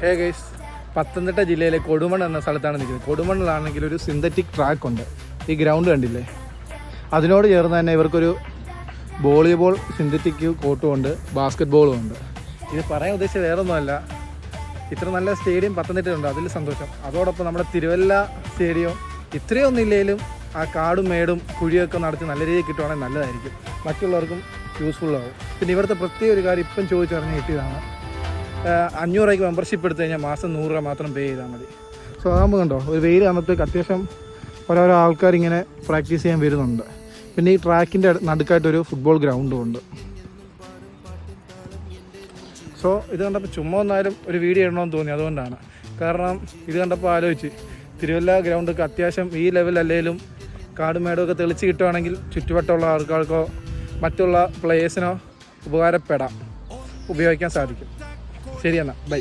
Hey guys, Pathanamthitta ജില്ലയിലെ കൊടുമൺ എന്ന സ്ഥലത്താണ് നിൽക്കുന്നത്. കൊടുമണ്ണിലാണെങ്കിൽ ഒരു സിന്തറ്റിക് ട്രാക്ക് ഉണ്ട്. ഈ ഗ്രൗണ്ട് കണ്ടില്ലേ, അതിനോട് ചേർന്ന് തന്നെ ഇവർക്കൊരു വോളിബോൾ സിന്തറ്റിക് കോർട്ടും ഉണ്ട്, ബാസ്കറ്റ് ബോളും ഉണ്ട്. ഇത് പറയാൻ ഉദ്ദേശിച്ചത് വേറൊന്നുമല്ല, ഇത്ര നല്ല സ്റ്റേഡിയം പത്തനംതിട്ടയുണ്ട്, അതിൽ സന്തോഷം. അതോടൊപ്പം നമ്മുടെ തിരുവല്ല സ്റ്റേഡിയം ഇത്രയൊന്നും ഇല്ലെങ്കിലും ആ കാടും മേടും കുഴിയൊക്കെ നടത്തി നല്ല രീതിയിൽ കിട്ടുവാണെങ്കിൽ നല്ലതായിരിക്കും, മറ്റുള്ളവർക്കും യൂസ്ഫുൾ ആവും. പിന്നെ ഇവിടുത്തെ പ്രത്യേക ഒരു കാര്യം ഇപ്പം ചോദിച്ചറിഞ്ഞ് കിട്ടിയതാണ്, 500 രൂപയ്ക്ക് മെമ്പർഷിപ്പ് എടുത്തു കഴിഞ്ഞാൽ മാസം 100 രൂപ മാത്രം പേ ചെയ്താൽ മതി. സോ അതാകുമ്പോൾ കണ്ടോ, ഒരു വെയിൽ ആകുമ്പോഴത്തേക്ക് അത്യാവശ്യം ഓരോരോ ആൾക്കാരിങ്ങനെ പ്രാക്ടീസ് ചെയ്യാൻ വരുന്നുണ്ട്. പിന്നെ ഈ ട്രാക്കിൻ്റെ നടുക്കായിട്ടൊരു ഫുട്ബോൾ ഗ്രൗണ്ടും ഉണ്ട്. സോ ഇത് കണ്ടപ്പോൾ ചുമ്മാ ഒന്നാലും ഒരു വീഡിയോ ഇടണമെന്ന് തോന്നി, അതുകൊണ്ടാണ്. കാരണം ഇത് കണ്ടപ്പോൾ ആലോചിച്ച് തിരുവല്ല ഗ്രൗണ്ടൊക്കെ അത്യാവശ്യം ഈ ലെവലല്ലേലും കാടും മേടമൊക്കെ തെളിച്ച് കിട്ടുവാണെങ്കിൽ ചുറ്റുവട്ടമുള്ള ആൾക്കാർക്കോ മറ്റുള്ള പ്ലേയേഴ്സിനോ ഉപകാരപ്പെടാം, ഉപയോഗിക്കാൻ സാധിക്കും. ശരി എന്നാൽ ബൈ.